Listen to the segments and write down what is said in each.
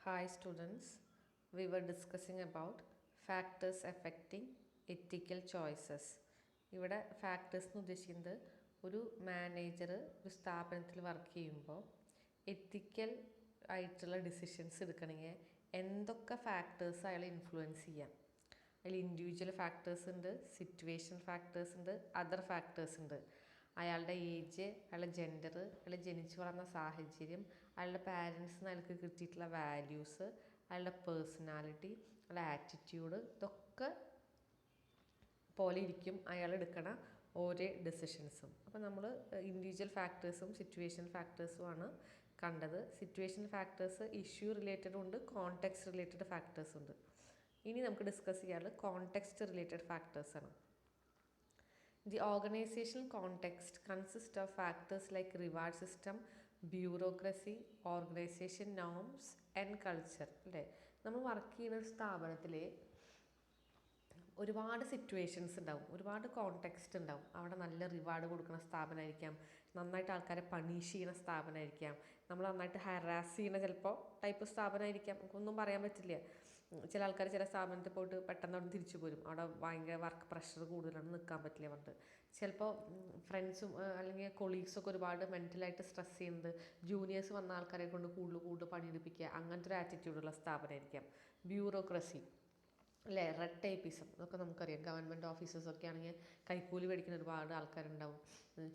Hi students, we were discussing about factors affecting ethical choices. ഇവിടെ factors എന്ന് ഉദ്ദേശിക്കുന്നത് ഒരു മാനേജർ ഒരു സ്ഥാപനത്തിൽ വർക്ക് ചെയ്യുമ്പോൾ എത്തിക്കൽ ആയിട്ടുള്ള ഡിസിഷൻസ് എടുക്കണമെങ്കിൽ എന്തൊക്കെ ഫാക്ടേഴ്സ് അയാളെ ഇൻഫ്ലുവൻസ് ചെയ്യാം. അതിൽ ഇൻഡിവിജ്വൽ ഫാക്ടേഴ്സ് ഉണ്ട്, സിറ്റുവേഷൻ ഫാക്ടേഴ്സ് ഉണ്ട്, അതർ ഫാക്ടേഴ്സ് ഉണ്ട്. അയാളുടെ ഏജ്, അയാളുടെ ജെൻഡർ, അയാൾ ജനിച്ചു വളർന്ന സാഹചര്യം, അയാളുടെ പാരൻസിന് അയാൾക്ക് കിട്ടിയിട്ടുള്ള വാല്യൂസ്, അയാളുടെ പേഴ്സണാലിറ്റി, അയാളുടെ ആറ്റിറ്റ്യൂഡ്, ഇതൊക്കെ പോലെ ഇരിക്കും അയാൾ എടുക്കണ ഓരോ ഡെസിഷൻസും. അപ്പോൾ നമ്മൾ ഇൻഡിവിജ്വൽ ഫാക്ടേഴ്സും സിറ്റുവേഷൻ ഫാക്ടേഴ്സുമാണ് കണ്ടത്. സിറ്റുവേഷൻ ഫാക്ടേഴ്സ് ഇഷ്യൂ റിലേറ്റഡ് ഉണ്ട്, കോണ്ടെക്സ്റ്റ് റിലേറ്റഡ് ഫാക്ടേഴ്സ് ഉണ്ട്. ഇനി നമുക്ക് ഡിസ്കസ് ചെയ്യാനുള്ളത് കോണ്ടെക്സ്റ്റ് റിലേറ്റഡ് ഫാക്ടേഴ്സാണ്. The organizational context consists of factors like reward system, bureaucracy, organization norms and culture. അല്ലേ, നമ്മൾ വർക്ക് ചെയ്യുന്ന ഒരു സ്ഥാപനത്തിൽ ഒരുപാട് സിറ്റുവേഷൻസ് ഉണ്ടാവും, ഒരുപാട് കോണ്ടെക്സ്റ്റ് ഉണ്ടാവും. അവിടെ നല്ല റിവാർഡ് കൊടുക്കുന്ന സ്ഥാപനമായിരിക്കാം, നന്നായിട്ട് ആൾക്കാരെ പണിഷ് ചെയ്യുന്ന സ്ഥാപനമായിരിക്കാം, നമ്മൾ നന്നായിട്ട് ഹറാസ് ചെയ്യുന്ന ചിലപ്പോൾ ടൈപ്പ് സ്ഥാപനമായിരിക്കാം. നമുക്കൊന്നും പറയാൻ പറ്റില്ല. ചില ആൾക്കാർ ചില സ്ഥാപനത്തിൽ പോയിട്ട് പെട്ടെന്ന് അവിടെ തിരിച്ചു പോരും, അവിടെ ഭയങ്കര വർക്ക് പ്രഷർ കൂടുതലാണ്, നിൽക്കാൻ പറ്റില്ല പറഞ്ഞിട്ട്. ചിലപ്പോൾ ഫ്രണ്ട്സും അല്ലെങ്കിൽ കൊളീഗ്സൊക്കെ ഒരുപാട് മെൻ്റലായിട്ട് സ്ട്രെസ് ചെയ്യുന്നത്, ജൂനിയേഴ്സ് വന്ന ആൾക്കാരെ കൊണ്ട് കൂടുതൽ പണിയെടുപ്പിക്കുക, അങ്ങനത്തെ ഒരു ആറ്റിറ്റ്യൂഡുള്ള സ്ഥാപനമായിരിക്കാം. ബ്യൂറോക്രസി അല്ലേ, റെഡ് ടൈപ്പിസം, ഇതൊക്കെ നമുക്കറിയാം. ഗവൺമെൻറ് ഓഫീസേഴ്സൊക്കെ ആണെങ്കിൽ കൈക്കൂലി മേടിക്കുന്ന ഒരുപാട് ആൾക്കാരുണ്ടാവും.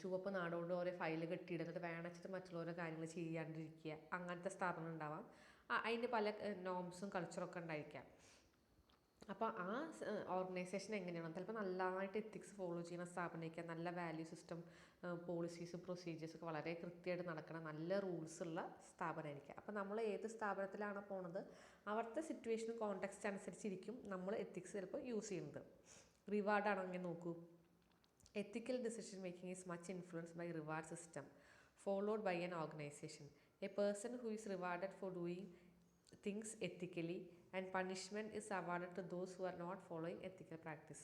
ചുവപ്പ് നാടുകൊണ്ട് ഓരോ ഫയൽ കെട്ടിയിടുന്നിട്ട് വേണച്ചിട്ട് മറ്റുള്ളവരെ കാര്യങ്ങൾ ചെയ്യാണ്ടിരിക്കുക, അങ്ങനത്തെ സ്ഥാപനം ഉണ്ടാവാം. അതിൻ്റെ പല നോംസും കൾച്ചറൊക്കെ ഉണ്ടായിരിക്കാം. അപ്പോൾ ആ ഓർഗനൈസേഷൻ എങ്ങനെയാണ്, ചിലപ്പോൾ നല്ലതായിട്ട് എത്തിക്സ് ഫോളോ ചെയ്യുന്ന സ്ഥാപനമായിരിക്കാം, നല്ല വാല്യൂ സിസ്റ്റം, പോളിസീസും പ്രൊസീജിയേഴ്സൊക്കെ വളരെ കൃത്യമായിട്ട് നടക്കണം, നല്ല റൂൾസ് ഉള്ള സ്ഥാപനമായിരിക്കാം. അപ്പോൾ നമ്മൾ ഏത് സ്ഥാപനത്തിലാണ് പോണത്, അവിടുത്തെ സിറ്റുവേഷനും കോണ്ടെക്സ്റ്റ് അനുസരിച്ചിരിക്കും നമ്മൾ എത്തിക്സ് ചിലപ്പോൾ യൂസ് ചെയ്യുന്നത്. റിവാർഡാണെങ്കിൽ നോക്കൂ, ethical decision making is much influenced by reward system followed by an organization. A person who is rewarded for doing things ethically and punishment is awarded to those who are not following ethical practice.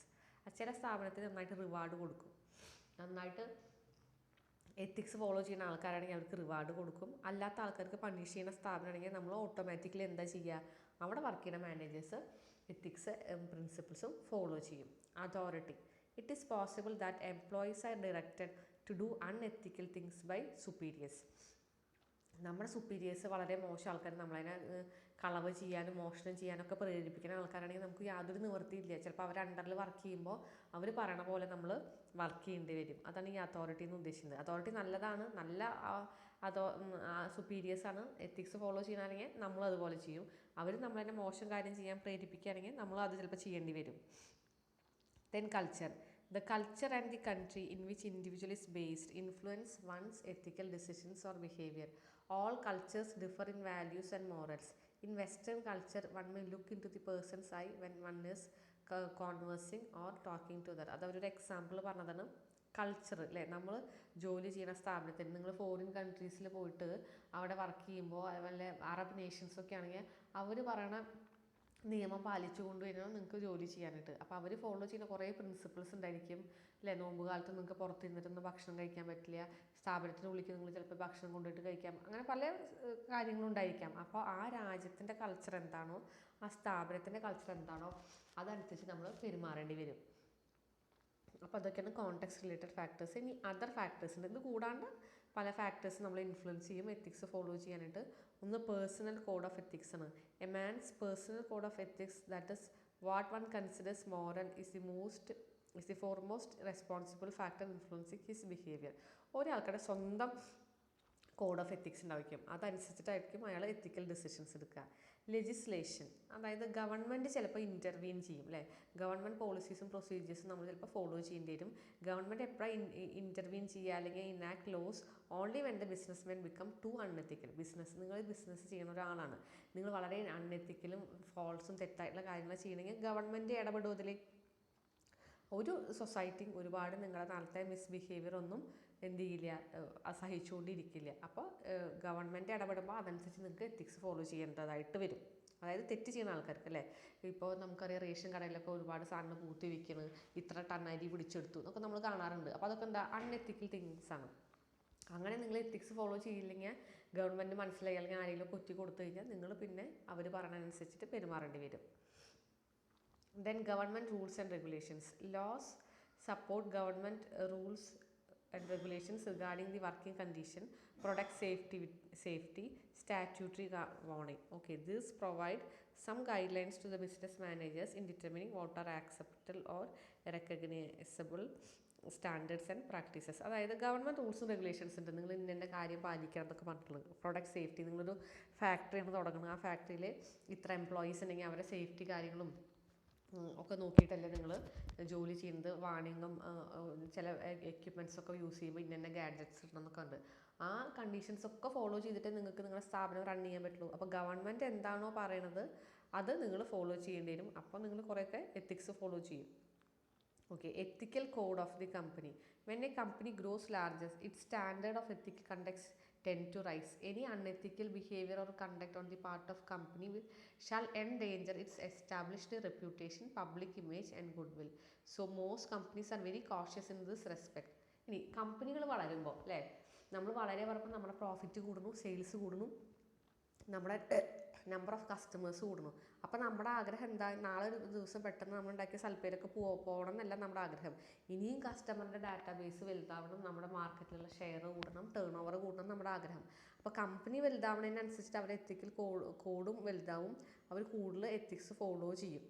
ചില സ്ഥാപനത്തിൽ നന്നായിട്ട് reward കൊടുക്കും, നന്നായിട്ട് ethics follow ചെയ്യുന്ന ആൾക്കാരാണെങ്കിൽ അവർക്ക് reward കൊടുക്കും. അല്ലാത്ത ആൾക്കാർക്ക് പണിഷ് ചെയ്യുന്ന സ്ഥാപനമാണെങ്കിൽ നമ്മൾ ഓട്ടോമാറ്റിക്കലി എന്താ ചെയ്യുക, അവിടെ വർക്ക് ചെയ്യുന്ന മാനേജേഴ്സ് എത്തിക്സ് പ്രിൻസിപ്പിൾസും ഫോളോ ചെയ്യും. Authority, it is possible that employees are directed to do unethical things by superiors. നമ്മുടെ സുപ്പീരിയേഴ്സ് വളരെ മോശം ആൾക്കാർ, നമ്മളതിനെ കളവ് ചെയ്യാനും മോഷണം ചെയ്യാനൊക്കെ പ്രേരിപ്പിക്കുന്ന ആൾക്കാരാണെങ്കിൽ നമുക്ക് യാതൊരു നിവൃത്തിയില്ല. ചിലപ്പോൾ അവർ അണ്ടറിൽ വർക്ക് ചെയ്യുമ്പോൾ അവർ പറയണ പോലെ നമ്മൾ വർക്ക് ചെയ്യേണ്ടി വരും. അതാണ് ഈ അതോറിറ്റി എന്ന് ഉദ്ദേശിക്കുന്നത്. അതോറിറ്റി നല്ലതാണ്, നല്ല സുപ്പീരിയേഴ്സാണ്. എത്തിക്സ് ഫോളോ ചെയ്യണമെങ്കിൽ നമ്മൾ അതുപോലെ ചെയ്യും. അവർ നമ്മളതിനെ മോശം കാര്യം ചെയ്യാൻ പ്രേരിപ്പിക്കുകയാണെങ്കിൽ നമ്മൾ അത് ചിലപ്പോൾ ചെയ്യേണ്ടി വരും. Then culture. The culture and the country in which individual is based influence one's ethical decisions or behavior. All cultures differ in values and morals. In Western culture, one may look into the person's eye when one is conversing or talking to other. അതൊരു example പറഞ്ഞതാണ്. Culture അല്ലേ, നമ്മൾ ജോലി ചെയ്യുന്ന സ്ഥാപനത്തിൽ നിങ്ങൾ foreign കൺട്രീസിൽ പോയിട്ട് അവിടെ വർക്ക് ചെയ്യുമ്പോൾ, അതുപോലെ അറബ് നേഷൻസൊക്കെ ആണെങ്കിൽ അവർ പറയണ നിയമം പാലിച്ചു കൊണ്ടുവരണം നിങ്ങൾക്ക് ജോലി ചെയ്യാനായിട്ട്. അപ്പോൾ അവർ ഫോളോ ചെയ്യുന്ന കുറേ പ്രിൻസിപ്പിൾസ് ഉണ്ടായിരിക്കും അല്ലേ. നോമ്പ് കാലത്ത് നിങ്ങൾക്ക് പുറത്തിരുന്നിട്ടൊന്നും ഭക്ഷണം കഴിക്കാൻ പറ്റില്ല, സ്ഥാപനത്തിന് ഉള്ളിൽ നിങ്ങൾ ചിലപ്പോൾ ഭക്ഷണം കൊണ്ടുപോയിട്ട് കഴിക്കാം, അങ്ങനെ പല കാര്യങ്ങളും ഉണ്ടായിരിക്കാം. അപ്പോൾ ആ രാജ്യത്തിൻ്റെ കൾച്ചർ എന്താണോ, ആ സ്ഥാപനത്തിൻ്റെ കൾച്ചർ എന്താണോ, അതനുസരിച്ച് നമ്മൾ പെരുമാറേണ്ടി വരും. അപ്പോൾ അതൊക്കെയാണ് കോണ്ടെക്സ്റ്റ് റിലേറ്റഡ് ഫാക്ടേഴ്സ്. ഇനി അതർ ഫാക്ടേഴ്സ് ഉണ്ട്. ഇത് കൂടാണ്ട് പല ഫാക്ടേഴ്സ് നമ്മൾ ഇൻഫ്ലുവൻസ് ചെയ്യും എത്തിക്സ് ഫോളോ ചെയ്യാനായിട്ട്. ഒന്ന് പേഴ്സണൽ കോഡ് ഓഫ് എത്തിക്സ് ആണ്. A man's personal code of ethics, that is what one considers moral, is the foremost responsible factor influencing his behavior. ഒരാൾക്കാരുടെ സ്വന്തം കോഡ് ഓഫ് എത്തിക്സ് ഉണ്ടായിരിക്കും, അതനുസരിച്ചിട്ടായിരിക്കും അയാൾ എത്തിക്കൽ decisions എടുക്കുക. Legislation, അതായത് government ചിലപ്പോൾ intervene ചെയ്യും അല്ലേ. Government പോളിസീസും പ്രൊസീജിയേഴ്സും നമ്മൾ ചിലപ്പോൾ ഫോളോ ചെയ്യേണ്ടി വരും. ഗവൺമെൻറ് എപ്പോഴാണ് ഇൻ്റർവീൻ ചെയ്യുക അല്ലെങ്കിൽ enact laws only when the business men become to unethical. നിങ്ങൾ ബിസിനസ് ചെയ്യുന്ന ഒരാളാണ്, നിങ്ങൾ വളരെ അൺഎത്തിക്കലും ഫോൾസും തെറ്റായിട്ടുള്ള കാര്യങ്ങൾ ചെയ്യണമെങ്കിൽ ഗവൺമെൻറ് ഇടപെടും അതിൽ. ഒരു സൊസൈറ്റിയും ഒരുപാട് നിങ്ങളുടെ നാളത്തെ മിസ്ബിഹേവിയർ ഒന്നും എന്ത് ചെയ്യില്ല, അസഹിച്ചുകൊണ്ടിരിക്കില്ല. അപ്പോൾ ഗവൺമെൻറ് ഇടപെടുമ്പോൾ അതനുസരിച്ച് നിങ്ങൾക്ക് എത്തിക്സ് ഫോളോ ചെയ്യേണ്ടതായിട്ട് വരും. അതായത് തെറ്റ് ചെയ്യുന്ന ആൾക്കാർക്ക് അല്ലേ. ഇപ്പോൾ നമുക്കറിയാം റേഷൻ കടയിലൊക്കെ ഒരുപാട് സാധനങ്ങൾ പൂത്തി വയ്ക്കുന്നത്, ഇത്ര ടൺ അരി പിടിച്ചെടുത്തു എന്നൊക്കെ നമ്മൾ കാണാറുണ്ട്. അപ്പോൾ അതൊക്കെ എന്താ, അൺഎത്തിക്കൽ തിങ്സ് ആണ്. അങ്ങനെ നിങ്ങൾ എത്തിക്സ് ഫോളോ ചെയ്യില്ലെങ്കിൽ ഗവൺമെൻറ് മനസ്സിലായി അല്ലെങ്കിൽ ആരെങ്കിലും കുറ്റി കൊടുത്തു കഴിഞ്ഞാൽ നിങ്ങൾ പിന്നെ അവർ പറഞ്ഞതനുസരിച്ചിട്ട് പെരുമാറേണ്ടി വരും. Then government rules and regulations. Laws support government rules and regulations regarding the working condition, product safety, statutory warning. Okay, this provide some guidelines to the business managers in determining what are acceptable or recognizable standards and practices. അതായത് government റൂൾസും regulations ഉണ്ട്, നിങ്ങൾ ഇന്ന കാര്യം പാലിക്കണം എന്നൊക്കെ പറഞ്ഞിട്ടുള്ളത്. Product safety, നിങ്ങളൊരു ഫാക്ടറിയാണ് തുടങ്ങുന്നത്, ആ ഫാക്ടറിയിൽ ഇത്ര എംപ്ലോയീസ് ഉണ്ടെങ്കിൽ അവരുടെ സേഫ്റ്റി കാര്യങ്ങളും ഒക്കെ നോക്കിയിട്ടല്ലേ നിങ്ങൾ ജോലി ചെയ്യുന്നത്. വാണിങ്ങും ചില എക്യുപ്മെൻറ്റ്സൊക്കെ യൂസ് ചെയ്യുമ്പോൾ ഇന്ന ഗാഡ്ജറ്റ്സ് ഇടണമെന്നൊക്കെ ഉണ്ട്. ആ കണ്ടീഷൻസ് ഒക്കെ ഫോളോ ചെയ്തിട്ട് നിങ്ങൾക്ക് നിങ്ങളുടെ സ്ഥാപനം റൺ ചെയ്യാൻ പറ്റുള്ളൂ. അപ്പോൾ ഗവൺമെൻറ് എന്താണോ പറയണത് അത് നിങ്ങൾ ഫോളോ ചെയ്യേണ്ടി വരും. അപ്പോൾ നിങ്ങൾ കുറേയൊക്കെ എത്തിക്സ് ഫോളോ ചെയ്യും. Okay, ethical code of the company. When a company grows larger, its standard of ethical conduct tend to rise. Any unethical behavior or conduct on the part of company shall endanger its established reputation, public image and goodwill. So most companies are very cautious in this respect. ഇനി കമ്പനികൾ വളരുമ്പോൾ അല്ലേ, നമ്മൾ വളരെ പറയുമ്പോൾ നമ്മുടെ profit കൂടുന്നു, sales കൂടുന്നു, നമ്മുടെ നമ്പർ ഓഫ് കസ്റ്റമേഴ്സ് കൂടുന്നു. അപ്പോൾ നമ്മുടെ ആഗ്രഹം എന്താ, നാളെ ഒരു ദിവസം പെട്ടെന്ന് നമ്മൾ ഉണ്ടാക്കിയ സ്ഥലപ്പേരൊക്കെ പോകണം എന്നല്ല നമ്മുടെ ആഗ്രഹം. ഇനിയും കസ്റ്റമറിൻ്റെ ഡാറ്റാബേസ് വലുതാവണം, നമ്മുടെ മാർക്കറ്റിലുള്ള ഷെയർ കൂടണം, ടേൺ ഓവർ കൂടണം നമ്മുടെ ആഗ്രഹം. അപ്പോൾ കമ്പനി വലുതാവണതിനനുസരിച്ചിട്ട് അവരുടെ എത്തിക്കൽ കോഡും വലുതാവും, അവർ കൂടുതൽ എത്തിക്സ് ഫോളോ ചെയ്യും.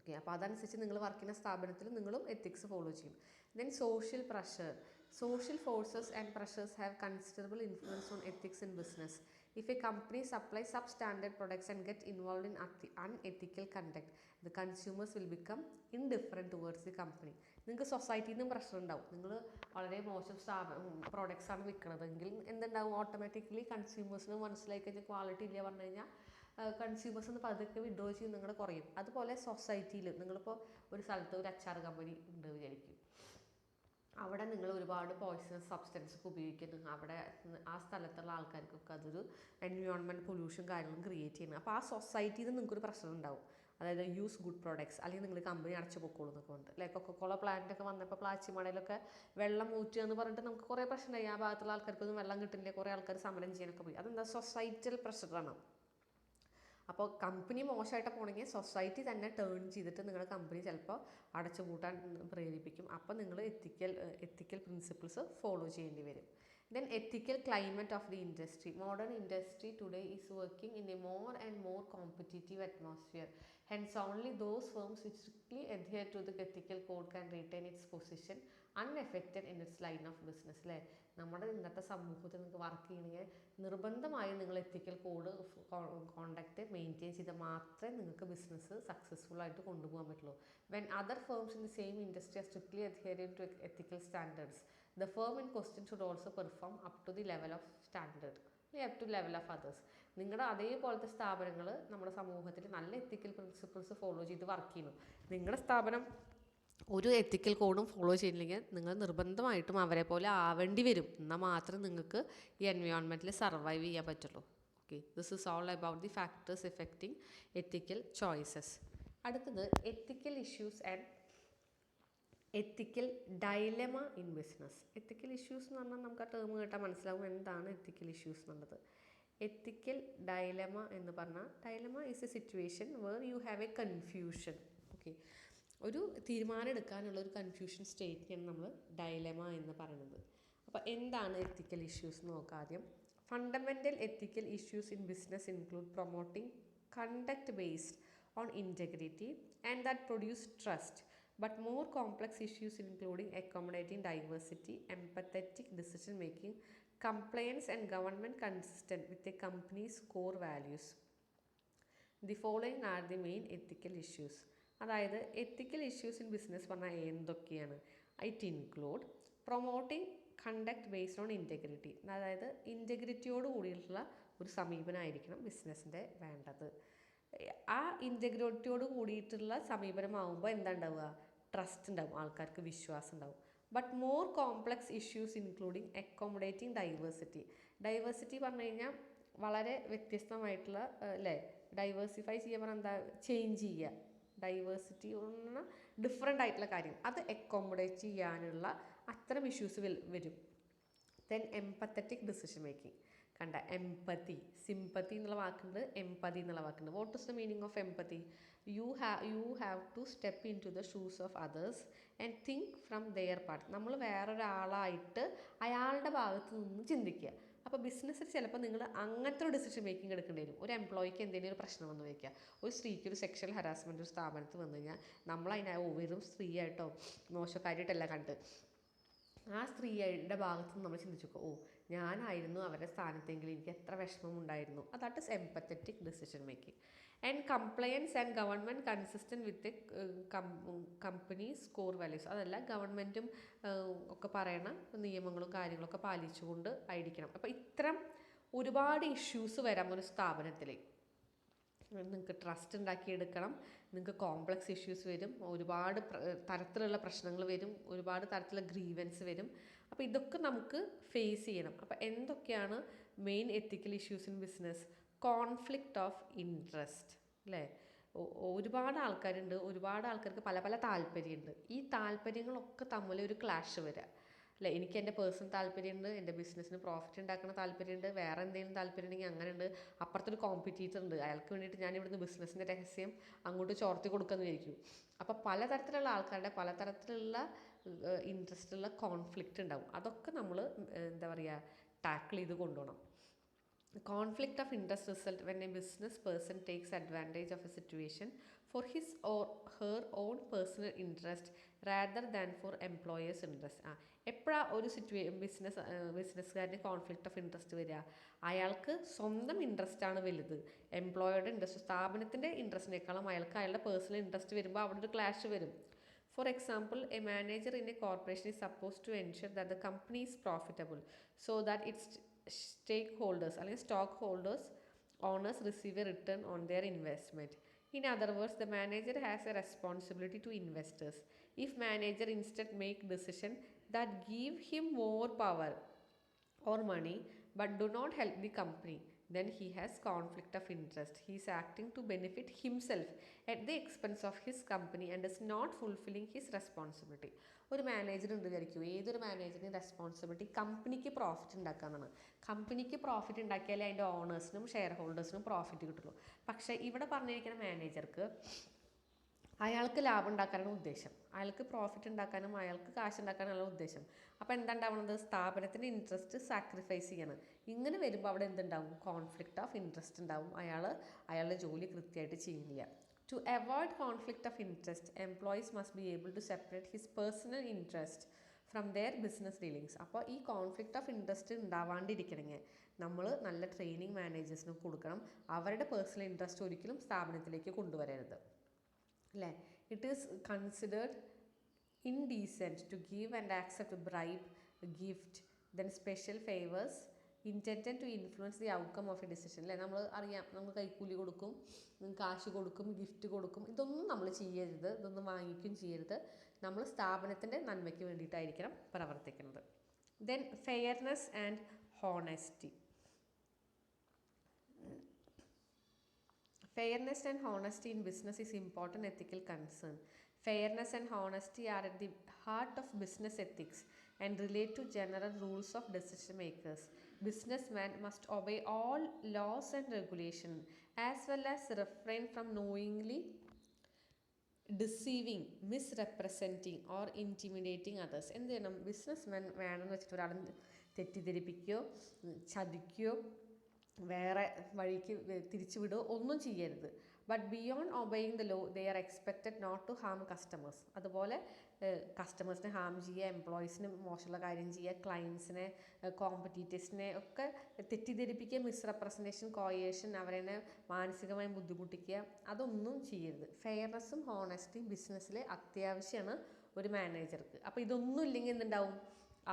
ഓക്കെ, അപ്പോൾ അതനുസരിച്ച് നിങ്ങൾ വർക്ക് ചെയ്യുന്ന സ്ഥാപനത്തിൽ നിങ്ങളും എത്തിക്സ് ഫോളോ ചെയ്യും. Then social pressure. Social forces and pressures have considerable influence on ethics in business. If a company supplies substandard products and get involved in unethical conduct, the consumers will become indifferent towards the company. നിങ്ങൾക്ക് സൊസൈറ്റിയിൽ നിന്നും pressure ഉണ്ടാവും. നിങ്ങൾ വളരെ മോശം products ആണ് വിൽക്കുന്നതെങ്കിൽ എന്തുണ്ടാവും, automatically കൺസ്യൂമേഴ്സിന് മനസ്സിലായി കഴിഞ്ഞാൽ ക്വാളിറ്റി ഇല്ല പറഞ്ഞു കഴിഞ്ഞാൽ കൺസ്യൂമേഴ്സ് ഒന്ന് പതുക്കെ വിഡ്രോ ചെയ്ത് നിങ്ങൾ കുറയും. അതുപോലെ സൊസൈറ്റിയിൽ നിങ്ങളിപ്പോൾ ഒരു സ്ഥലത്ത് ഒരു അച്ചാർ കമ്പനി ഉണ്ട് വിചാരിക്കും, അവിടെ നിങ്ങൾ ഒരുപാട് പോയ്സണസ് സബ്സ്റ്റൻസ് ഒക്കെ ഉപയോഗിക്കുന്നു, അവിടെ ആ സ്ഥലത്തുള്ള ആൾക്കാർക്കൊക്കെ അതൊരു എൻവയോൺമെൻറ്റ് പൊല്യൂഷൻ കാര്യങ്ങളും ക്രിയേറ്റ് ചെയ്യുന്നത്. അപ്പോൾ ആ സൊസൈറ്റിയിൽ നിന്ന് നിങ്ങൾക്കൊരു പ്രശ്നം ഉണ്ടാവും. അതായത് യൂസ് ഗുഡ് പ്രോഡക്ട്സ്, അല്ലെങ്കിൽ നിങ്ങൾ കമ്പനി അടച്ചു പൊക്കോളൂ എന്നൊക്കെ ഉണ്ട്. ലൈക്ക് കൊക്കക്കോള പ്ലാന്റൊക്കെ വന്നപ്പോൾ പ്ലാച്ചിമടയിലൊക്കെ വെള്ളം ഊറ്റുക എന്ന് പറഞ്ഞിട്ട് നമുക്ക് കുറേ പ്രശ്നമായി. ആ ഭാഗത്തുള്ള ആൾക്കാർക്കൊന്നും വെള്ളം കിട്ടില്ല, കുറേ ആൾക്കാർ സമരം ചെയ്യാനൊക്കെ പോയി. അതെന്താ, സൊസൈറ്റൽ പ്രഷറാണ്. അപ്പോൾ കമ്പനി മോശമായിട്ട് പോകണമെങ്കിൽ സൊസൈറ്റി തന്നെ ടേൺ ചെയ്തിട്ട് നിങ്ങളുടെ കമ്പനി ചിലപ്പോൾ അടച്ചുപൂട്ടാൻ പ്രേരിപ്പിക്കും. അപ്പോൾ നിങ്ങൾ എത്തിക്കൽ പ്രിൻസിപ്പിൾസ് ഫോളോ ചെയ്യേണ്ടി വരും. Then ethical climate of the industry. Modern industry today is working in a more and more competitive atmosphere. Hence, only those firms which strictly adhere to the ethical code can retain its position unaffected in its line of business. അല്ലേ, നമ്മുടെ ഇന്നത്തെ സമൂഹത്തിൽ നിങ്ങൾക്ക് work ചെയ്യണമെങ്കിൽ നിർബന്ധമായും നിങ്ങൾ എത്തിക്കൽ code contact maintain ചെയ്താൽ മാത്രമേ നിങ്ങൾക്ക് ബിസിനസ് സക്സസ്ഫുൾ ആയിട്ട് കൊണ്ടുപോകാൻ പറ്റുള്ളൂ. When other firms in the same industry are strictly adhering to ethical standards, the firm in question should also perform up to the level of standard, up to level of others. നിങ്ങളുടെ അതേപോലത്തെ സ്ഥാപനങ്ങൾ നമ്മുടെ സമൂഹത്തിൽ നല്ല എത്തിക്കൽ principles follow ചെയ്ത് work ചെയ്യുന്നു. നിങ്ങളുടെ സ്ഥാപനം ഒരു എത്തിക്കൽ കോഡും ഫോളോ ചെയ്യുന്നില്ലെങ്കിൽ നിങ്ങൾ നിർബന്ധമായിട്ടും അവരെ പോലെ ആവേണ്ടി വരും. എന്നാൽ മാത്രമേ നിങ്ങൾക്ക് ഈ എൻവയോൺമെൻറ്റിൽ സർവൈവ് ചെയ്യാൻ പറ്റുള്ളൂ. Okay, this is all about the factors affecting ethical choices. അടുത്തത് ethical issues and ethical dilemma in business. Ethical issues എന്ന് പറഞ്ഞാൽ നമുക്ക് ആ ടേം കേട്ടാൽ മനസ്സിലാവും എന്താണ് എത്തിക്കൽ ഇഷ്യൂസ് എന്നുള്ളത്. എത്തിക്കൽ ഡൈലമ എന്ന് പറഞ്ഞാൽ, dilemma is a situation where you have a confusion. Okay, ഒരു തീരുമാനം എടുക്കാനുള്ള ഒരു കൺഫ്യൂഷൻ സ്റ്റേറ്റിനാണ് നമ്മൾ ഡൈലമ എന്ന് പറയുന്നത്. അപ്പോൾ എന്താണ് എത്തിക്കൽ ഇഷ്യൂസ് എന്ന് നോക്കാം ആദ്യം. Fundamental ethical issues in business include promoting conduct based on integrity and that produce trust, but more complex issues including accommodating diversity, empathetic decision making, compliance and government consistent with a company's core values. The following are the main ethical issues. അതായത് ethical issues in business പറഞ്ഞാൽ എന്തൊക്കെയാണ്? It include promoting conduct based on integrity, അതായത് ഇൻറ്റഗ്രിറ്റിയോട് കൂടിയിട്ടുള്ള ഒരു സമീപനമായിരിക്കണം ബിസിനസ്സിൻ്റെ വേണ്ടത്. ആ ഇൻറ്റഗ്രിറ്റിയോട് കൂടിയിട്ടുള്ള സമീപനമാകുമ്പോൾ എന്താ ഉണ്ടാവുക, ട്രസ്റ്റ് ഉണ്ടാവും, ആൾക്കാർക്ക് വിശ്വാസം ഉണ്ടാവും. But more complex issues including accommodating diversity. Diversity പറഞ്ഞു കഴിഞ്ഞാൽ വളരെ വ്യത്യസ്തമായിട്ടുള്ള അല്ലേ, ഡൈവേഴ്സിഫൈ ചെയ്യുക പറഞ്ഞാൽ എന്താ, ചേഞ്ച് ചെയ്യുക. ഡൈവേഴ്സിറ്റി പറഞ്ഞാൽ ഡിഫറെൻ്റ് ആയിട്ടുള്ള കാര്യം, അത് അക്കോമഡേറ്റ് ചെയ്യാനുള്ള അത്തരം ഇഷ്യൂസ് വരും. Then empathetic decision making. കണ്ട എംപതി, സിമ്പതി എന്നുള്ള വാക്കുണ്ട്, എംപതി എന്നുള്ള വാക്കുണ്ട്. What is the meaning of empathy? You have to step in to the shoes of others and think from their part. നമ്മൾ വേറൊരാളായിട്ട് അയാളുടെ ഭാഗത്ത് നിന്ന് ചിന്തിക്കുക. അപ്പോൾ ബിസിനസ്സിൽ ചിലപ്പോൾ നിങ്ങൾ അങ്ങനത്തെ ഒരു ഡിസിഷൻ മേക്കിംഗ് എടുക്കേണ്ടി വരും. ഒരു എംപ്ലോയിക്ക് എന്തെങ്കിലും ഒരു പ്രശ്നം വന്ന് വയ്ക്കുക, ഒരു സ്ത്രീക്ക് ഒരു സെക്ഷൽ ഹരാസ്മെൻറ്റ് ഒരു സ്ഥാപനത്തിൽ വന്നു കഴിഞ്ഞാൽ നമ്മൾ വെറും സ്ത്രീ ആയിട്ടോ മോശക്കാരിയായിട്ടല്ല കണ്ട് ആ സ്ത്രീയുടെ ഭാഗത്ത് നിന്ന് നമ്മൾ ചിന്തിച്ചു, ഞാനായിരുന്നു അവരുടെ സ്ഥാനത്തെങ്കിൽ എനിക്ക് എത്ര വിഷമം ഉണ്ടായിരുന്നു. That is empathetic decision making. And compliance and government consistent with companies core values. അതല്ല, ഗവൺമെൻറ്റും ഒക്കെ പറയണ നിയമങ്ങളും കാര്യങ്ങളൊക്കെ പാലിച്ചുകൊണ്ട് ആയിരിക്കണം. അപ്പോൾ ഇത്തരം ഒരുപാട് ഇഷ്യൂസ് വരാം ഒരു സ്ഥാപനത്തിൽ. നിങ്ങൾക്ക് ട്രസ്റ്റ് ഉണ്ടാക്കിയെടുക്കണം, നിങ്ങൾക്ക് കോംപ്ലക്സ് ഇഷ്യൂസ് വരും, ഒരുപാട് തരത്തിലുള്ള പ്രശ്നങ്ങൾ വരും, ഒരുപാട് തരത്തിലുള്ള ഗ്രീവൻസ് വരും. അപ്പോൾ ഇതൊക്കെ നമുക്ക് ഫേസ് ചെയ്യണം. അപ്പോൾ എന്തൊക്കെയാണ് main ethical issues in business? Conflict of interest, അല്ലേ? ഒരുപാട് ആൾക്കാരുണ്ട്, ഒരുപാട് ആൾക്കാർക്ക് പല പല താല്പര്യമുണ്ട്. ഈ താല്പര്യങ്ങളൊക്കെ തമ്മിൽ ഒരു ക്ലാഷ് വരിക, അല്ലേ? എനിക്ക് എൻ്റെ പേഴ്സണൽ താല്പര്യമുണ്ട്, എൻ്റെ ബിസിനസ്സിന് പ്രോഫിറ്റ് ഉണ്ടാക്കുന്ന താല്പര്യമുണ്ട്, വേറെ എന്തെങ്കിലും താല്പര്യം ഉണ്ടെങ്കിൽ അങ്ങനെ ഉണ്ട്. അപ്പുറത്തൊരു കോമ്പറ്റീറ്റർ ഉണ്ട്, അയാൾക്ക് വേണ്ടിയിട്ട് ഞാൻ ഇവിടുന്ന് ബിസിനസ്സിൻ്റെ രഹസ്യം അങ്ങോട്ട് ചോർത്തി കൊടുക്കാമെന്ന് വിചാരിക്കും. അപ്പോൾ പലതരത്തിലുള്ള ആൾക്കാരുടെ പലതരത്തിലുള്ള ഇൻട്രസ്റ്റുള്ള കോൺഫ്ലിക്റ്റ് ഉണ്ടാവും. അതൊക്കെ നമ്മൾ എന്താ പറയുക, ടാക്കിൾ ചെയ്ത് കൊണ്ടുപോകണം. Conflict of interest result when a business person takes advantage of a situation for his or her own personal interest rather than for employers' interest. എപ്പോഴാണ് ഒരു ബിസിനസ്സുകാരന് കോൺഫ്ലിക്റ്റ് ഓഫ് ഇൻട്രസ്റ്റ് വരിക? അയാൾക്ക് സ്വന്തം ഇൻട്രസ്റ്റാണ് വലുത്, എംപ്ലോയറുടെ ഇൻട്രസ്റ്റ് സ്ഥാപനത്തിൻ്റെ ഇൻട്രസ്റ്റിനേക്കാളും അയാൾക്ക് അയാളുടെ പേഴ്സണൽ ഇൻട്രസ്റ്റ് വരുമ്പോൾ അവിടെ ഒരു ക്ലാഷ് വരും. For example, a manager in a corporation is supposed to ensure that the company is profitable so that its stakeholders അല്ലെങ്കിൽ stockholders owners receive a return on their investment. In other words, the manager has a responsibility to investors. If manager instead make decision that give him more power or money but do not help the company, then he has conflict of interest. He is acting to benefit himself at the expense of his company and is not fulfilling his responsibility. ഒരു manager ഉണ്ട് വിചാരിക്കും, ഏതൊരു മാനേജറിനും responsibility കമ്പനിക്ക് profit ഉണ്ടാക്കാനാണ്. കമ്പനിക്ക് profit ഉണ്ടാക്കിയാലേ അതിൻ്റെ ഓണേഴ്സിനും share ഹോൾഡേഴ്സിനും profit കിട്ടുള്ളൂ. പക്ഷേ ഇവിടെ പറഞ്ഞിരിക്കുന്ന മാനേജർക്ക് അയാൾക്ക് ലാഭം ഉണ്ടാക്കാനാണ് ഉദ്ദേശം, അയാൾക്ക് പ്രോഫിറ്റ് ഉണ്ടാക്കാനും അയാൾക്ക് കാശ് ഉണ്ടാക്കാനാണ് ഉദ്ദേശം. അപ്പോൾ എന്താ ഉണ്ടാവുന്നത്? സ്ഥാപനത്തിൻ്റെ ഇൻട്രസ്റ്റ് സാക്രിഫൈസ് ചെയ്യണം. ഇങ്ങനെ വരുമ്പോൾ അവിടെ എന്തുണ്ടാവും? കോൺഫ്ലിക്റ്റ് ഓഫ് ഇൻട്രസ്റ്റ് ഉണ്ടാവും. അയാളുടെ ജോലി കൃത്യമായിട്ട് ചെയ്യുന്നില്ല. To avoid conflict of interest, employees must be able to separate his personal interest from their business dealings. അപ്പോൾ ഈ കോൺഫ്ലിക്റ്റ് ഓഫ് ഇൻട്രസ്റ്റ് ഉണ്ടാവാണ്ടിരിക്കണമെങ്കിൽ നമ്മൾ നല്ല ട്രെയിനിങ് മാനേജേഴ്സിന് കൊടുക്കണം. അവരുടെ പേഴ്സണൽ ഇൻട്രസ്റ്റ് ഒരിക്കലും സ്ഥാപനത്തിലേക്ക് കൊണ്ടുവരരുത്, അല്ലേ? It is considered indecent to give and accept a bribe, a gift, then special favors intended to influence the outcome of a decision. അല്ലേ? നമ്മൾ അറിയാം, നമ്മൾ കൈക്കൂലി കൊടുക്കും, കാശ് കൊടുക്കും, ഗിഫ്റ്റ് കൊടുക്കും. ഇതൊന്നും നമ്മൾ ചെയ്യരുത്, ഇതൊന്നും വാങ്ങിക്കുകയും ചെയ്യരുത്. നമ്മൾ സ്ഥാപനത്തിൻ്റെ നന്മയ്ക്ക് വേണ്ടിയിട്ടായിരിക്കണം പ്രവർത്തിക്കുന്നത്. Then fairness and honesty. Fairness and honesty in business is important ethical concern. Fairness and honesty are at the heart of business ethics and relate to general rules of decision makers. Businessmen must obey all laws and regulations as well as refrain from knowingly deceiving, misrepresenting or intimidating others. എന്ത് ചെയ്യണം? Businessmen വേണമെന്ന് വെച്ചിട്ട് ഒരാളെ തെറ്റിദ്ധരിപ്പിക്കുകയോ ചതിക്കുകയോ വേറെ വഴിക്ക് തിരിച്ചു വിടുകയോ ഒന്നും ചെയ്യരുത്. But beyond obeying the law they are expected not to harm customers. അതുപോലെ കസ്റ്റമേഴ്സിനെ ഹാം ചെയ്യുക, എംപ്ലോയീസിന് മോശമുള്ള കാര്യം ചെയ്യുക, ക്ലയൻസിനെ കോമ്പറ്റീറ്റേഴ്സിനെ ഒക്കെ തെറ്റിദ്ധരിപ്പിക്കുക, മിസ്റെപ്രസൻറ്റേഷൻ, കോയേഷൻ, അവരെ മാനസികമായി ബുദ്ധിമുട്ടിക്കുക, അതൊന്നും ചെയ്യരുത്. ഫെയർനെസ്സും ഹോണസ്റ്റിയും ബിസിനസ്സിൽ അത്യാവശ്യമാണ് ഒരു മാനേജർക്ക്. അപ്പോൾ ഇതൊന്നും ഇല്ലെങ്കിൽ എന്തുണ്ടാവും?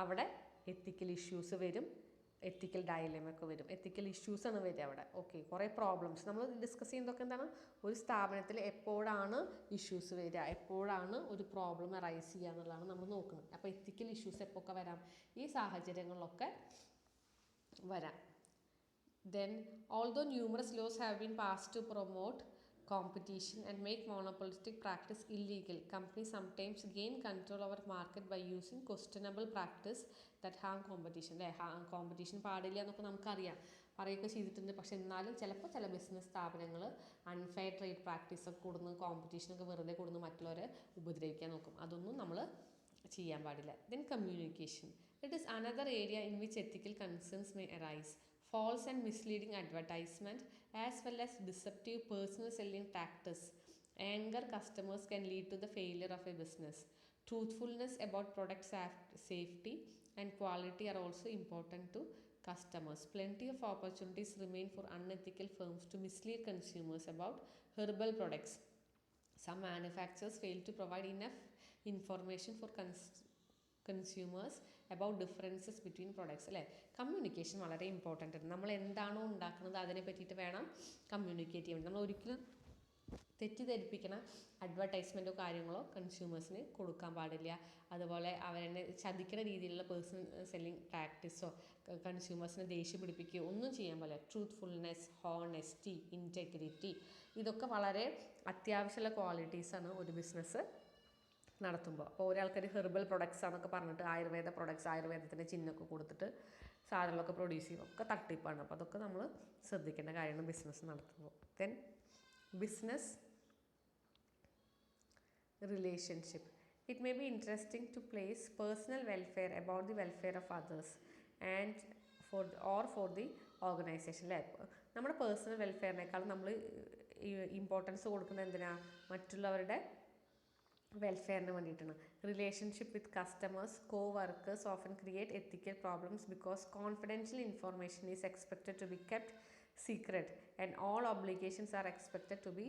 അവിടെ എത്തിക്കൽ ഇഷ്യൂസ് വരും, എത്തിക്കൽ ഡയലമൊക്കെ വരും, എത്തിക്കൽ ഇഷ്യൂസാണ് വരിക അവിടെ. ഓക്കെ, കുറേ പ്രോബ്ലംസ് നമ്മൾ ഡിസ്കസ് ചെയ്യുന്നതൊക്കെ എന്താണ്? ഒരു സ്ഥാപനത്തിൽ എപ്പോഴാണ് ഇഷ്യൂസ് വരിക, എപ്പോഴാണ് ഒരു പ്രോബ്ലം റൈസ് ചെയ്യുക എന്നുള്ളതാണ് നമ്മൾ നോക്കുന്നത്. അപ്പോൾ എത്തിക്കൽ ഇഷ്യൂസ് എപ്പോഴൊക്കെ വരാം? ഈ സാഹചര്യങ്ങളിലൊക്കെ വരാം. Then, although numerous laws have been passed to promote competition and make monopolistic practice illegal. Companies sometimes gain control over market by using questionable practice that harm competition. അല്ലേ, കോമ്പറ്റീഷൻ പാടില്ല എന്നൊക്കെ നമുക്കറിയാം, പറയുകയൊക്കെ ചെയ്തിട്ടുണ്ട്. പക്ഷെ എന്നാലും ചിലപ്പോൾ ചില ബിസിനസ് സ്ഥാപനങ്ങൾ അൺഫെയർ ട്രേഡ് പ്രാക്ടീസൊക്കെ കൊടുന്ന് കോമ്പറ്റീഷനൊക്കെ വെറുതെ കൊടുന്ന് മറ്റുള്ളവരെ ഉപദ്രവിക്കാൻ നോക്കും. അതൊന്നും നമ്മൾ ചെയ്യാൻ പാടില്ല. Then communication, it is another area in which ethical concerns may arise. False and misleading advertisement as well as deceptive personal selling tactics anger customers can lead to the failure of a business. Truthfulness about product safety and quality are also important to customers. Plenty of opportunities remain for unethical firms to mislead consumers about herbal products. Some manufacturers fail to provide enough information for consumers about differences between products. അല്ലേ, communication വളരെ important ആണ്. നമ്മൾ എന്താണോ ഉണ്ടാക്കുന്നത് അതിനെ പറ്റിയിട്ട് വേണം communicate ചെയ്യാൻ. നമ്മൾ ഒരിക്കലും തെറ്റിദ്ധരിപ്പിക്കണ അഡ്വർടൈസ്മെൻറ്റോ കാര്യങ്ങളോ കൺസ്യൂമേഴ്സിന് കൊടുക്കാൻ പാടില്ല. അതുപോലെ അവരെന്നെ ചതിക്കുന്ന രീതിയിലുള്ള പേഴ്സണൽ സെല്ലിംഗ് പ്രാക്ടീസോ കൺസ്യൂമേഴ്സിനെ ദേഷ്യം പിടിപ്പിക്കുകയോ ഒന്നും ചെയ്യാൻ പാടില്ല. ട്രൂത്ത്ഫുൾനെസ്, ഹോണസ്റ്റി, ഇൻറ്റഗ്രിറ്റി, ഇതൊക്കെ വളരെ അത്യാവശ്യമുള്ള ക്വാളിറ്റീസാണ് ഒരു ബിസിനസ് നടത്തുമ്പോൾ. അപ്പോൾ ഒരാൾക്കൊരു ഹെർബൽ പ്രൊഡക്ട്സ് ആണെന്നൊക്കെ പറഞ്ഞിട്ട് ആയുർവേദ പ്രൊഡക്ട്സ്, ആയുർവേദത്തിൻ്റെ ചിഹ്നമൊക്കെ കൊടുത്തിട്ട് സാധനങ്ങളൊക്കെ പ്രൊഡ്യൂസ് ചെയ്യും, ഒക്കെ തട്ടിപ്പാണ്. അപ്പോൾ അതൊക്കെ നമ്മൾ ശ്രദ്ധിക്കേണ്ട കാര്യമാണ് ബിസിനസ് നടത്തുമ്പോൾ. Then business relationship, it may be interesting to place personal welfare about the welfare of others and for the organisation. അല്ലേ, നമ്മുടെ പേഴ്സണൽ വെൽഫെയറിനേക്കാളും നമ്മൾ ഇമ്പോർട്ടൻസ് കൊടുക്കുന്നത് എന്തിനാണ്? മറ്റുള്ളവരുടെ വെൽഫെയറിന് വേണ്ടിയിട്ടാണ്. Relationship with customers, co-workers often create ethical problems because confidential information is expected to be kept secret and all obligations are expected to be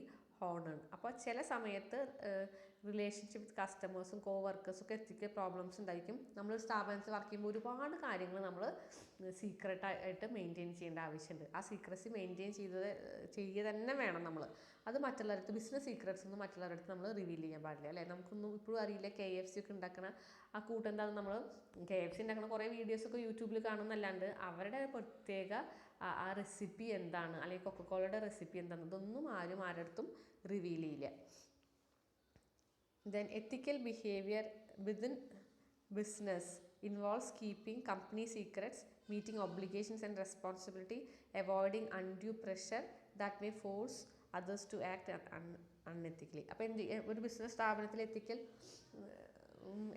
honored. അപ്പോൾ ചില സമയത്ത് റിലേഷൻഷിപ്പ് വിത്ത് കസ്റ്റമേഴ്സും കോവർക്കേഴ്സും ഒക്കെ എത്തിക്കൽ പ്രോബ്ലംസ് ഉണ്ടായിരിക്കും. നമ്മൾ സ്ഥാപനത്തിൽ വർക്ക് ചെയ്യുമ്പോൾ ഒരുപാട് കാര്യങ്ങൾ നമ്മൾ സീക്രട്ടായിട്ട് മെയിൻറ്റെയിൻ ചെയ്യേണ്ട ആവശ്യമുണ്ട്. ആ സീക്രസി മെയിൻറ്റെയിൻ ചെയ്യുക തന്നെ വേണം നമ്മൾ. അത് മറ്റുള്ളവരടുത്ത് ബിസിനസ് സീക്രട്സ് ഒന്നും മറ്റുള്ളവരടുത്ത് നമ്മൾ റിവീൽ ചെയ്യാൻ പാടില്ല. അല്ലേ, നമുക്കൊന്നും ഇപ്പോഴും അറിയില്ല KFC ഒക്കെ ഉണ്ടാക്കണ ആ കൂട്ടെന്താണെന്ന്. നമ്മൾ KFC ഉണ്ടാക്കുന്ന കുറേ വീഡിയോസൊക്കെ യൂട്യൂബിൽ കാണുന്നല്ലാണ്ട് അവരുടെ പ്രത്യേക ആ റെസിപ്പി എന്താണ്, അല്ലെങ്കിൽ കൊക്കക്കോളയുടെ റെസിപ്പി എന്താണ്, ഇതൊന്നും ആരും ആരടുത്തും റിവീൽ ചെയ്യില്ല. Then ethical behavior within business involves keeping company secrets, meeting obligations and responsibility, avoiding undue pressure that may force others to act unethically. അപ്പോൾ ഒരു ബിസിനസ് സ്ഥാപനത്തിൽ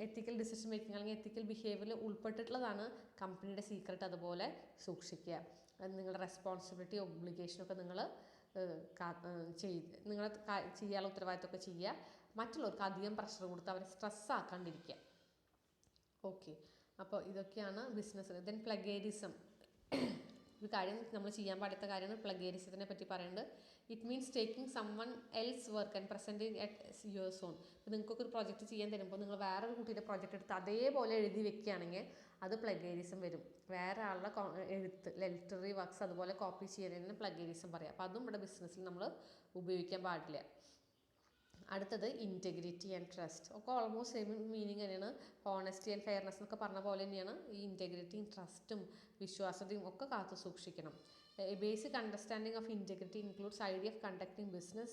എത്തിക്കൽ ഡിസിഷൻ മേക്കിംഗ് അല്ലെങ്കിൽ എത്തിക്കൽ ബിഹേവിയറിൽ ഉൾപ്പെട്ടിട്ടുള്ളതാണ് കമ്പനിയുടെ സീക്രട്ട് അതുപോലെ സൂക്ഷിക്കുക. നിങ്ങളുടെ റെസ്പോൺസിബിലിറ്റി, ഒബ്ലിഗേഷനൊക്കെ നിങ്ങൾ നിങ്ങൾ ചെയ്യാനുള്ള ഉത്തരവാദിത്തമൊക്കെ ചെയ്യുക. മറ്റുള്ളവർക്ക് അധികം പ്രഷർ കൊടുത്ത് അവരെ സ്ട്രെസ്സാക്കാണ്ടിരിക്കുക. ഓക്കെ, അപ്പോൾ ഇതൊക്കെയാണ് ബിസിനസ്. ദെൻ പ്ലഗേരിസം, ഒരു കാര്യം നമ്മൾ ചെയ്യാൻ പാടാത്ത കാര്യമാണ് പ്ലഗേരിസത്തിനെ പറ്റി പറയുന്നത്. It means taking someone else work and presenting at yours own. ഇപ്പോൾ നിങ്ങൾക്കൊക്കെ ഒരു പ്രോജക്റ്റ് ചെയ്യാൻ തരുമ്പോൾ നിങ്ങൾ വേറൊരു കുട്ടിയുടെ പ്രോജക്റ്റ് എടുത്ത് അതേപോലെ എഴുതി വെക്കുകയാണെങ്കിൽ അത് പ്ലഗേരിസം വരും. വേറെ ആളുടെ എഴുത്ത്, ലിറ്റററി വർക്ക്സ് അതുപോലെ കോപ്പി ചെയ്യുന്നതിന് പ്ലഗേരിസം പറയാം. അപ്പോൾ അതും ഇവിടെ ബിസിനസ്സിൽ നമ്മൾ ഉപയോഗിക്കാൻ പാടില്ല. അടുത്തത് ഇൻറ്റഗ്രിറ്റി ആൻഡ് ട്രസ്റ്റ്, ഒക്കെ ഓൾമോസ്റ്റ് സെയിം മീനിങ് തന്നെയാണ്. ഹോണസ്റ്റി ആൻഡ് ഫെയർനെസ് എന്നൊക്കെ പറഞ്ഞ പോലെ തന്നെയാണ് ഈ ഇൻറ്റഗ്രിറ്റിയും ട്രസ്റ്റും വിശ്വാസ്യതയും ഒക്കെ കാത്തു സൂക്ഷിക്കണം. A basic understanding of integrity includes idea of conducting business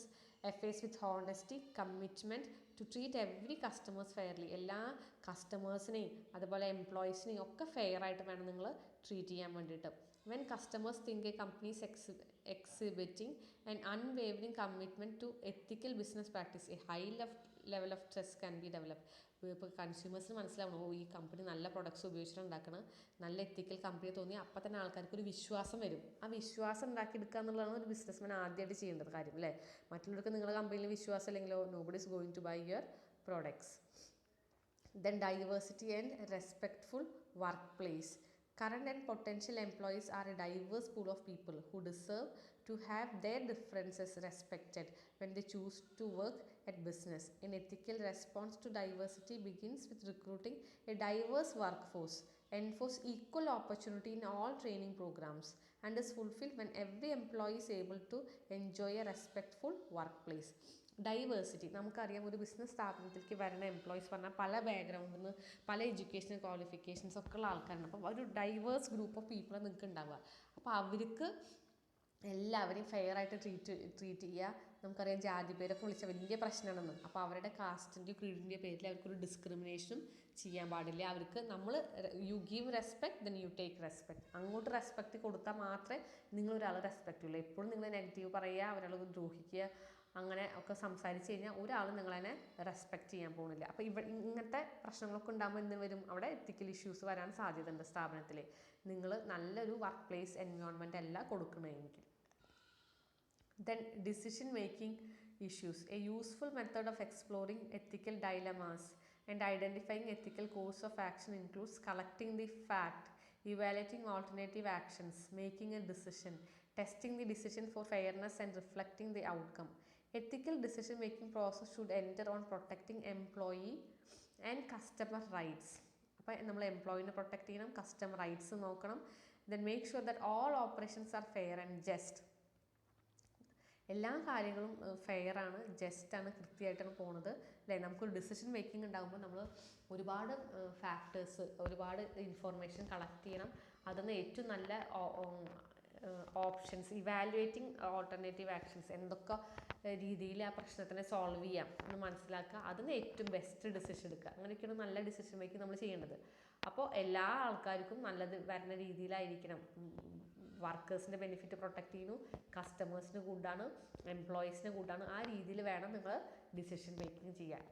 affairs with honesty, commitment to treat every customers fairly. എല്ലാ കസ്റ്റമേഴ്സിനെയും അതുപോലെ എംപ്ലോയീസിനെയും ഒക്കെ ഫെയർ ആയിട്ട് വേണം നിങ്ങൾ ട്രീറ്റ് ചെയ്യാൻ വേണ്ടിയിട്ട്. When customers think a company is exhibiting an unwavering commitment to ethical business practice, a high level of trust can be developed. ഇപ്പോൾ കൺസ്യൂമേഴ്സിന് മനസ്സിലാവണം, ഈ കമ്പനി നല്ല പ്രൊഡക്ട്സ് ഉപയോഗിച്ചിട്ടുണ്ടാക്കണം, നല്ല എത്തിക്കൽ കമ്പനി തോന്നി അപ്പോൾ തന്നെ ആൾക്കാർക്ക് ഒരു വിശ്വാസം വരും. ആ വിശ്വാസം ഉണ്ടാക്കിയെടുക്കുക എന്നുള്ളതാണ് ഒരു ബിസിനസ്മാൻ ആദ്യമായിട്ട് ചെയ്യേണ്ടത് കാര്യം. അല്ലേ, മറ്റുള്ളവർക്ക് നിങ്ങളുടെ കമ്പനിയിൽ വിശ്വാസം ഇല്ലെങ്കിലോ nobody is going to buy your products. Then diversity and respectful workplace. Current and potential employees are a diverse pool of people who deserve to have their differences respected when they choose to work at business. An ethical response to diversity begins with recruiting a diverse workforce, enforce equal opportunity in all training programs, and is fulfilled when every employee is able to enjoy a respectful workplace. Diversity, നമുക്കറിയാം ഒരു business സ്ഥാപനത്തിലേക്ക് വരുന്ന employees പറഞ്ഞാൽ പല ബാക്ക്ഗ്രൗണ്ടിൽ നിന്ന് പല educational qualifications ഒക്കെ ഉള്ള ആൾക്കാരാണ്. അപ്പോൾ ഒരു ഡൈവേഴ്സ് ഗ്രൂപ്പ് ഓഫ് പീപ്പിൾ നിങ്ങൾക്ക് ഉണ്ടാവുക. അപ്പോൾ അവർക്ക് എല്ലാവരെയും ഫെയർ ആയിട്ട് ട്രീറ്റ് ചെയ്യുക. നമുക്കറിയാം ജാതി പേരൊക്കെ വിളിച്ച വലിയ പ്രശ്നമാണെന്ന്. അപ്പോൾ അവരുടെ കാസ്റ്റിൻ്റെയോ ക്രീഡിൻ്റെയോ പേരിൽ അവർക്കൊരു ഡിസ്ക്രിമിനേഷനും ചെയ്യാൻ പാടില്ല. അവർക്ക് നമ്മൾ you give respect then you take respect. അങ്ങോട്ട് റെസ്പെക്റ്റ് കൊടുത്താൽ മാത്രമേ നിങ്ങൾ ഒരാളെ റെസ്പെക്റ്റ് ചെയ്യുള്ളൂ. എപ്പോഴും നിങ്ങൾ നെഗറ്റീവ് പറയുക, ഒരാൾ ദ്രോഹിക്കുക, അങ്ങനെ ഒക്കെ സംസാരിച്ച് കഴിഞ്ഞാൽ ഒരാൾ നിങ്ങളതിനെ റെസ്പെക്റ്റ് ചെയ്യാൻ പോകുന്നില്ല. അപ്പോൾ ഇങ്ങനത്തെ പ്രശ്നങ്ങളൊക്കെ ഉണ്ടാകുമ്പോൾ എന്ത് വരും, അവിടെ എത്തിക്കൽ ഇഷ്യൂസ് വരാൻ സാധ്യതയുണ്ട് സ്ഥാപനത്തിൽ. നിങ്ങൾ നല്ലൊരു വർക്ക് പ്ലേസ് എൻവയോൺമെൻറ്റ് അല്ല കൊടുക്കണമെങ്കിൽ. Then decision making issues. A useful method of exploring ethical dilemmas and identifying ethical course of action includes collecting the fact, evaluating alternative actions, making a decision, testing the decision for fairness and reflecting the outcome. Ethical decision making process should enter on protecting employee and customer rights. അപ്പോൾ നമ്മൾ എംപ്ലോയിനെ protect ചെയ്യണം, customer rights നോക്കണം. Then make sure that all operations are fair and just. എല്ലാ കാര്യങ്ങളും fair ആണ്, ജസ്റ്റാണ്, കൃത്യമായിട്ടാണ് പോകുന്നത് അല്ലേ. നമുക്കൊരു ഡിസിഷൻ മേക്കിംഗ് ഉണ്ടാകുമ്പോൾ നമ്മൾ ഒരുപാട് ഫാക്ടേഴ്സ്, ഒരുപാട് ഇൻഫോർമേഷൻ കളക്ട് ചെയ്യണം. അതിൽ ഏറ്റവും നല്ല ഓപ്ഷൻസ്, ഇവാലുവേറ്റിംഗ് ഓൾട്ടർനേറ്റീവ് ആക്ഷൻസ്, എന്തൊക്കെ രീതിയിൽ ആ പ്രശ്നത്തിനെ സോൾവ് ചെയ്യാം എന്ന് മനസ്സിലാക്കുക. അതിന് ഏറ്റവും ബെസ്റ്റ് ഡിസിഷൻ എടുക്കുക. അങ്ങനെയൊക്കെയാണ് നല്ല ഡിസിഷൻ മേക്കിംഗ് നമ്മൾ ചെയ്യേണ്ടത്. അപ്പോൾ എല്ലാ ആൾക്കാർക്കും നല്ലത് വരുന്ന രീതിയിലായിരിക്കണം. വർക്കേഴ്സിൻ്റെ ബെനിഫിറ്റ് പ്രൊട്ടക്റ്റ് ചെയ്യുന്നു, കസ്റ്റമേഴ്സിന് ഗുഡാണ്, എംപ്ലോയീസിന് ഗുഡാണ്. ആ രീതിയിൽ വേണം നിങ്ങൾ ഡിസിഷൻ മേക്കിംഗ് ചെയ്യാൻ.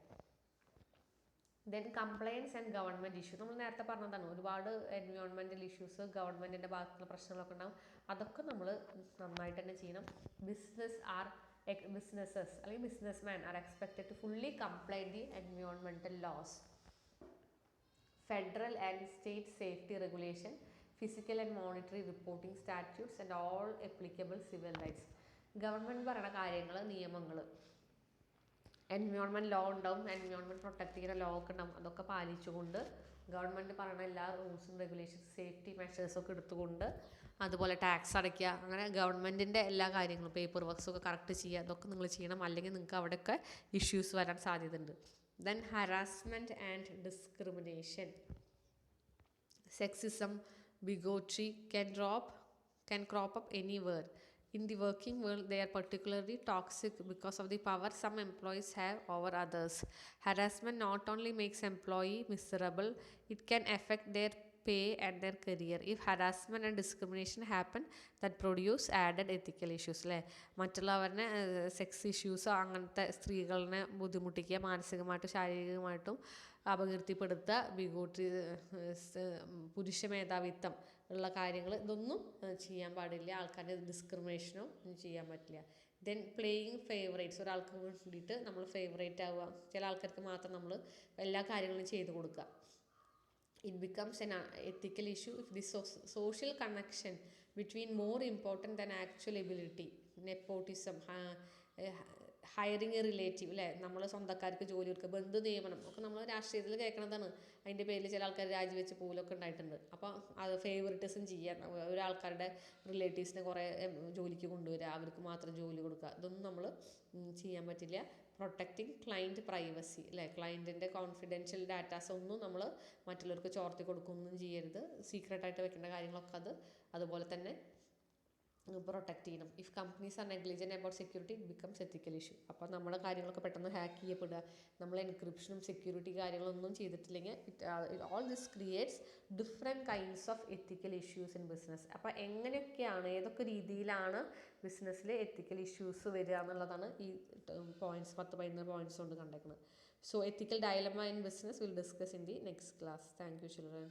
Then compliance and government issue. നമ്മൾ നേരത്തെ പറഞ്ഞതാണ്, ഒരുപാട് എൻവയോൺമെൻറ്റൽ ഇഷ്യൂസ്, ഗവൺമെൻറ്റിൻ്റെ ഭാഗത്തുള്ള പ്രശ്നങ്ങളൊക്കെ ഉണ്ടാകും. അതൊക്കെ നമ്മൾ നന്നായിട്ട് തന്നെ ചെയ്യണം. ബിസിനസ്സസ് അല്ലെങ്കിൽ businessman are expected to fully comply the environmental laws, federal and state safety regulation, physical and monetary reporting statutes and all applicable civil rights. Government പറയുന്ന കാര്യങ്ങൾ, നിയമങ്ങൾ, എൻവയോൺമെൻറ്റ് ലോ ഉണ്ടാവും, എൻവയോൺമെൻറ്റ് പ്രൊട്ടക്റ്റ് ചെയ്യുന്ന ലോ ഒക്കെ ഉണ്ടാവും. അതൊക്കെ പാലിച്ചുകൊണ്ട് ഗവൺമെൻറ് പറയുന്ന എല്ലാ റൂൾസും റെഗുലേഷൻസ്, സേഫ്റ്റി മെഷേഴ്സൊക്കെ എടുത്തുകൊണ്ട്, അതുപോലെ ടാക്സ് അടയ്ക്കുക, അങ്ങനെ ഗവൺമെൻറ്റിൻ്റെ എല്ലാ കാര്യങ്ങളും, പേപ്പർ വർക്ക്സൊക്കെ കറക്റ്റ് ചെയ്യുക. അതൊക്കെ നിങ്ങൾ ചെയ്യണം. അല്ലെങ്കിൽ നിങ്ങൾക്ക് അവിടെയൊക്കെ ഇഷ്യൂസ് വരാൻ സാധ്യതയുണ്ട്. Then harassment and discrimination. Sexism, bigotry can crop up anywhere. In the working world, they are particularly toxic because of the power some employees have over others. Harassment not only makes employee miserable, it can affect their pay and their career. If harassment and discrimination happen, that produce added ethical issues. അല്ലേ, മറ്റുള്ളവരുടെ sex ഇഷ്യൂസോ അങ്ങനത്തെ സ്ത്രീകളെ ബുദ്ധിമുട്ടിക്കുക, മാനസികമായിട്ടും ശാരീരികമായിട്ടും അപകീർത്തിപ്പെടുത്തുക, ബിഗോട്രി, പുരുഷ മേധാവിത്വം ഉള്ള കാര്യങ്ങൾ, ഇതൊന്നും ചെയ്യാൻ പാടില്ല. ആൾക്കാരുടെ ഡിസ്ക്രിമിനേഷനോ ഒന്നും ചെയ്യാൻ പറ്റില്ല. Then playing favourites. ഒരാൾക്ക് വേണ്ടിയിട്ട് നമ്മൾ ഫേവറേറ്റ് ആവുക, ചില ആൾക്കാർക്ക് മാത്രം നമ്മൾ എല്ലാ കാര്യങ്ങളും ചെയ്തു കൊടുക്കുക. It becomes an ethical issue if the social connection between more important than actual ability, nepotism, hiring a relative, അല്ലേ, നമ്മൾ സ്വന്തക്കാർക്ക് ജോലി കൊടുക്കുക, ബന്ധു നിയമനം ഒക്കെ നമ്മൾ രാഷ്ട്രീയത്തിൽ കേൾക്കണതാണ്. അതിൻ്റെ പേരിൽ ചില ആൾക്കാർ രാജിവെച്ച് പോലൊക്കെ ഉണ്ടായിട്ടുണ്ട്. അപ്പോൾ അത് ഫേവറിറ്റിസം ചെയ്യാൻ, ഒരാൾക്കാരുടെ റിലേറ്റീവ്സിനെ കുറേ ജോലിക്ക് കൊണ്ടുവരിക, അവർക്ക് മാത്രം ജോലി കൊടുക്കുക, ഇതൊന്നും നമ്മൾ ചെയ്യാൻ പറ്റില്ല. പ്രൊട്ടക്റ്റിംഗ് ക്ലയൻറ്റ് പ്രൈവസി, അല്ലേ, ക്ലയൻറ്റിൻ്റെ കോൺഫിഡൻഷ്യൽ ഡാറ്റാസ് ഒന്നും നമ്മൾ മറ്റുള്ളവർക്ക് ചോർത്തി കൊടുക്കുകയൊന്നും ചെയ്യരുത്. സീക്രട്ടായിട്ട് വെക്കേണ്ട കാര്യങ്ങളൊക്കെ അതുപോലെ തന്നെ പ്രൊട്ടക്റ്റ് ചെയ്യണം. If companies are negligent about security, it becomes ethical issue. അപ്പോൾ നമ്മുടെ കാര്യങ്ങളൊക്കെ പെട്ടെന്ന് ഹാക്ക് ചെയ്യപ്പെടുക, നമ്മൾ എൻക്രിപ്ഷനും സെക്യൂരിറ്റി കാര്യങ്ങളൊന്നും ചെയ്തിട്ടില്ലെങ്കിൽ all this creates different kinds of ethical issues in business. അപ്പോൾ എങ്ങനെയൊക്കെയാണ്, ഏതൊക്കെ രീതിയിലാണ് ബിസിനസ്സിൽ എത്തിക്കൽ ഇഷ്യൂസ് വരിക എന്നുള്ളതാണ് ഈ പോയിൻറ്റ്സ്, 10-11 പോയിൻറ്റ്സ് കൊണ്ട് കണ്ടേക്കുന്നത്. So ethical dilemma in business will discuss in the next class. Thank you children.